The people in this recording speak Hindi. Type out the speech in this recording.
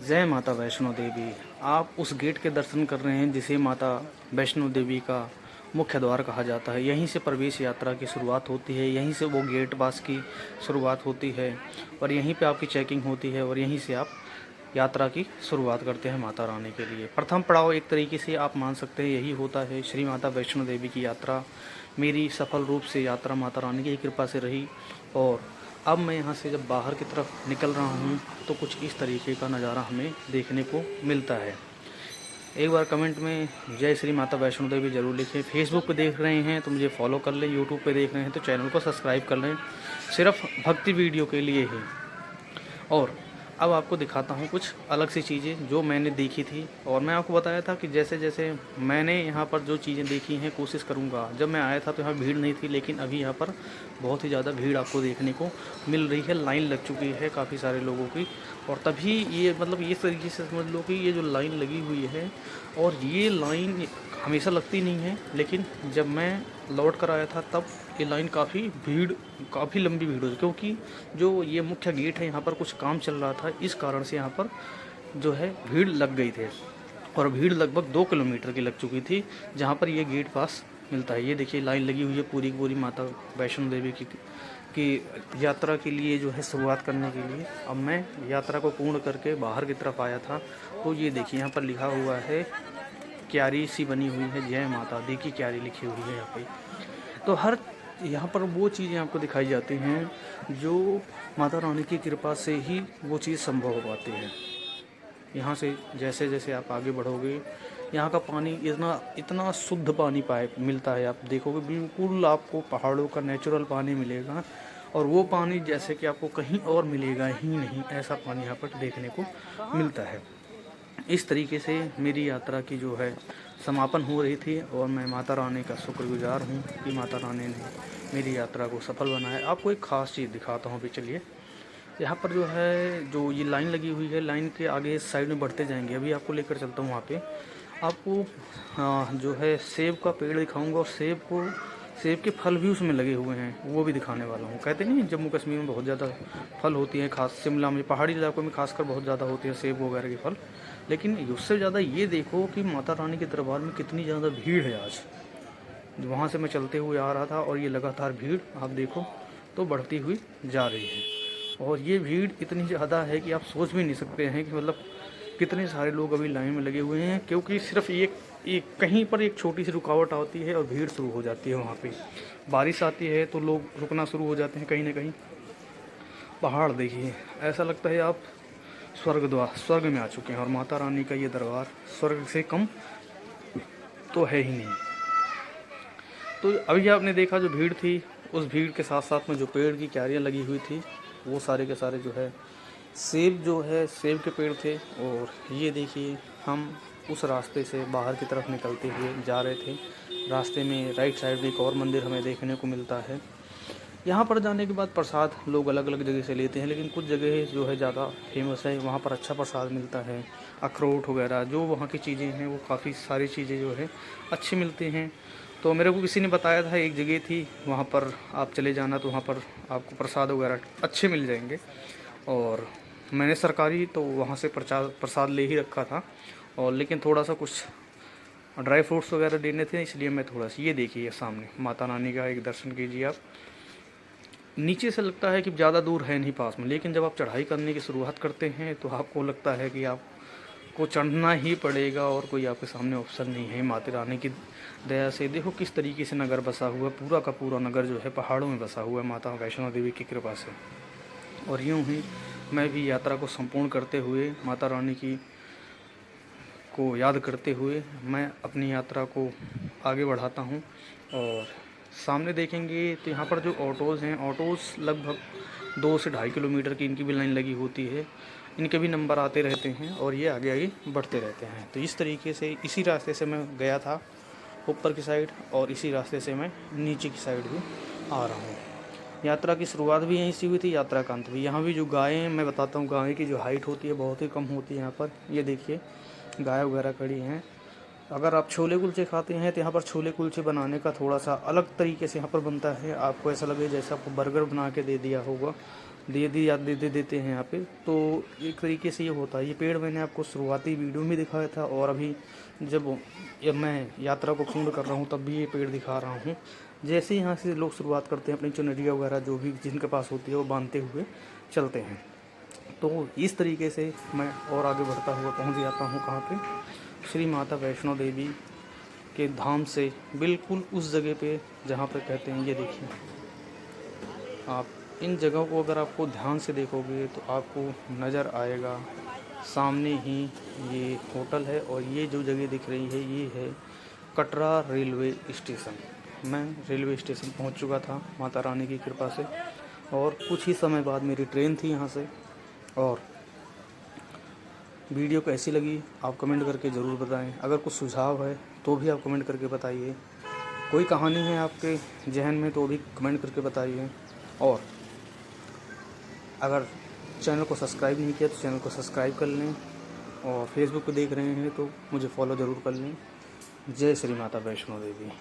जय माता वैष्णो देवी। आप उस गेट के दर्शन कर रहे हैं जिसे माता वैष्णो देवी का मुख्य द्वार कहा जाता है। यहीं से प्रवेश यात्रा की शुरुआत होती है, यहीं से वो गेट पास की शुरुआत होती है और यहीं पे आपकी चेकिंग होती है और यहीं से आप यात्रा की शुरुआत करते हैं माता रानी के लिए। प्रथम पड़ाव एक तरीके से आप मान सकते हैं यही होता है। श्री माता वैष्णो देवी की यात्रा मेरी सफल रूप से यात्रा माता रानी की कृपा से रही और अब मैं यहाँ से जब बाहर की तरफ निकल रहा हूँ तो कुछ इस तरीके का नज़ारा हमें देखने को मिलता है। एक बार कमेंट में जय श्री माता वैष्णो देवी ज़रूर लिखें। फेसबुक पे देख रहे हैं तो मुझे फॉलो कर लें, यूट्यूब पे देख रहे हैं तो चैनल को सब्सक्राइब कर लें, सिर्फ भक्ति वीडियो के लिए ही। और अब आपको दिखाता हूँ कुछ अलग सी चीज़ें जो मैंने देखी थी और मैं आपको बताया था कि जैसे जैसे मैंने यहाँ पर जो चीज़ें देखी हैं कोशिश करूँगा। जब मैं आया था तो यहाँ भीड़ नहीं थी, लेकिन अभी यहाँ पर बहुत ही ज़्यादा भीड़ आपको देखने को मिल रही है। लाइन लग चुकी है काफ़ी सारे लोगों की और तभी ये मतलब इस तरीके से समझ लो कि ये जो लाइन लगी हुई है और ये लाइन हमेशा लगती नहीं है, लेकिन जब मैं लौट कर आया था तब ये लाइन काफ़ी लंबी भीड़ हुई, क्योंकि जो ये मुख्य गेट है यहाँ पर कुछ काम चल रहा था, इस कारण से यहाँ पर जो है भीड़ लग गई थी और भीड़ लगभग 2 किलोमीटर की लग चुकी थी जहाँ पर ये गेट पास मिलता है। ये देखिए लाइन लगी हुई है पूरी की पूरी माता वैष्णो देवी की यात्रा के लिए जो है शुरुआत करने के लिए। अब मैं यात्रा को पूर्ण करके बाहर की तरफ आया था तो ये देखिए यहाँ पर लिखा हुआ है, क्यारी सी बनी हुई है, जय माता दी की क्यारी लिखी हुई है यहाँ पे। तो हर यहाँ पर वो चीज़ें आपको दिखाई जाती हैं जो माता रानी की कृपा से ही वो चीज़ संभव हो पाती है। यहाँ से जैसे जैसे आप आगे बढ़ोगे यहाँ का पानी इतना इतना शुद्ध पानी मिलता है। आप देखोगे बिल्कुल आपको पहाड़ों का नेचुरल पानी मिलेगा और वो पानी जैसे कि आपको कहीं और मिलेगा ही नहीं, ऐसा पानी यहाँ पर देखने को मिलता है। इस तरीके से मेरी यात्रा की जो है समापन हो रही थी और मैं माता रानी का शुक्रगुजार हूँ कि माता रानी ने मेरी यात्रा को सफल बनाया। आपको एक ख़ास चीज़ दिखाता हूँ अभी, चलिए। यहाँ पर जो है जो ये लाइन लगी हुई है, लाइन के आगे साइड में बढ़ते जाएंगे, अभी आपको लेकर चलता हूँ वहाँ पे। आपको जो है सेब का पेड़ दिखाऊंगा और सेब के फल भी उसमें लगे हुए हैं, वो भी दिखाने वाला हूँ। कहते नहीं जम्मू कश्मीर में बहुत ज़्यादा फल होती हैं, खास शिमला में पहाड़ी इलाकों में खासकर बहुत ज़्यादा होती है सेब वगैरह के फल, लेकिन उससे ज़्यादा ये देखो कि माता रानी के दरबार में कितनी ज़्यादा भीड़ है। आज वहाँ से मैं चलते हुए आ रहा था और ये लगातार भीड़ आप देखो तो बढ़ती हुई जा रही है और ये भीड़ इतनी ज़्यादा है कि आप सोच भी नहीं सकते हैं कि मतलब कितने सारे लोग अभी लाइन में लगे हुए हैं, क्योंकि सिर्फ एक कहीं पर एक छोटी सी रुकावट आती है और भीड़ शुरू हो जाती है। वहाँ पे बारिश आती है तो लोग रुकना शुरू हो जाते हैं कहीं ना कहीं। पहाड़ देखिए, ऐसा लगता है आप स्वर्ग में आ चुके हैं और माता रानी का ये दरबार स्वर्ग से कम तो है ही नहीं। तो अभी आपने देखा जो भीड़ थी, उस भीड़ के साथ साथ में जो पेड़ की क्यारियाँ लगी हुई थी वो सारे के सारे जो है सेब के पेड़ थे। और ये देखिए हम उस रास्ते से बाहर की तरफ निकलते हुए जा रहे थे। रास्ते में राइट साइड में एक और मंदिर हमें देखने को मिलता है। यहाँ पर जाने के बाद प्रसाद लोग अलग अलग जगह से लेते हैं, लेकिन कुछ जगह जो है ज़्यादा फेमस है, वहाँ पर अच्छा प्रसाद मिलता है। अखरोट वगैरह जो वहाँ की चीज़ें हैं वो काफ़ी सारी चीज़ें जो है अच्छी मिलती हैं। तो मेरे को किसी ने बताया था एक जगह थी, वहाँ पर आप चले जाना तो वहाँ पर आपको प्रसाद वगैरह अच्छे मिल जाएंगे। और मैंने सरकारी तो वहाँ से प्रसाद ले ही रखा था, और लेकिन थोड़ा सा कुछ ड्राई फ्रूट्स वगैरह लेने थे, इसलिए मैं थोड़ा सा ये देखिए सामने माता रानी का एक दर्शन कीजिए आप। नीचे से लगता है कि ज़्यादा दूर है नहीं पास में, लेकिन जब आप चढ़ाई करने की शुरुआत करते हैं तो आपको लगता है कि आपको चढ़ना ही पड़ेगा और कोई आपके सामने ऑप्शन नहीं है। माता रानी की दया से देखो किस तरीके से नगर बसा हुआ है, पूरा का पूरा नगर जो है पहाड़ों में बसा हुआ है माता वैष्णो देवी की कृपा से। और यूँ ही मैं भी यात्रा को संपूर्ण करते हुए माता रानी को याद करते हुए मैं अपनी यात्रा को आगे बढ़ाता हूँ। और सामने देखेंगे तो यहाँ पर जो ऑटोज़ हैं, ऑटोज़ लगभग 2 से 2.5 किलोमीटर की इनकी भी लाइन लगी होती है। इनके भी नंबर आते रहते हैं और ये आगे आगे बढ़ते रहते हैं। तो इस तरीके से इसी रास्ते से मैं गया था ऊपर की साइड और इसी रास्ते से मैं नीचे की साइड भी आ रहा हूँ। यात्रा की शुरुआत भी यहीं से हुई थी, यात्रा का अंत भी। यहाँ भी जो गायें, मैं बताता हूँ, गाय की जो हाइट होती है बहुत ही कम होती है यहाँ पर। ये देखिए गाय वगैरह खड़ी हैं। अगर आप छोले कुलचे खाते हैं तो यहाँ पर छोले कुलचे बनाने का थोड़ा सा अलग तरीके से यहाँ पर बनता है। आपको ऐसा लगे जैसे आपको बर्गर बना के दे दिया होगा, दे देते हैं यहाँ पे। तो एक तरीके से ये होता है। ये पेड़ मैंने आपको शुरुआती वीडियो में दिखाया था, और अभी जब मैं यात्रा को पूर्ण कर रहा हूँ तब भी ये पेड़ दिखा रहा हूँ। जैसे यहाँ से लोग शुरुआत करते हैं अपनी चुनरिया वगैरह जो भी जिनके पास होती है वो बांधते हुए चलते हैं। तो इस तरीके से मैं और आगे बढ़ता हुआ पहुँच जाता हूँ कहाँ पे, श्री माता वैष्णो देवी के धाम से बिल्कुल उस जगह पे जहाँ पे कहते हैं, ये देखिए आप इन जगहों को अगर आपको ध्यान से देखोगे तो आपको नज़र आएगा सामने ही ये होटल है, और ये जो जगह दिख रही है ये है कटरा रेलवे स्टेशन। मैं रेलवे स्टेशन पहुंच चुका था माता रानी की कृपा से, और कुछ ही समय बाद मेरी ट्रेन थी यहाँ से। और वीडियो कैसी लगी आप कमेंट करके ज़रूर बताएं। अगर कुछ सुझाव है तो भी आप कमेंट करके बताइए। कोई कहानी है आपके जहन में तो भी कमेंट करके बताइए। और अगर चैनल को सब्सक्राइब नहीं किया तो चैनल को सब्सक्राइब कर लें, और फेसबुक पे देख रहे हैं तो मुझे फॉलो ज़रूर कर लें। जय श्री माता वैष्णो देवी।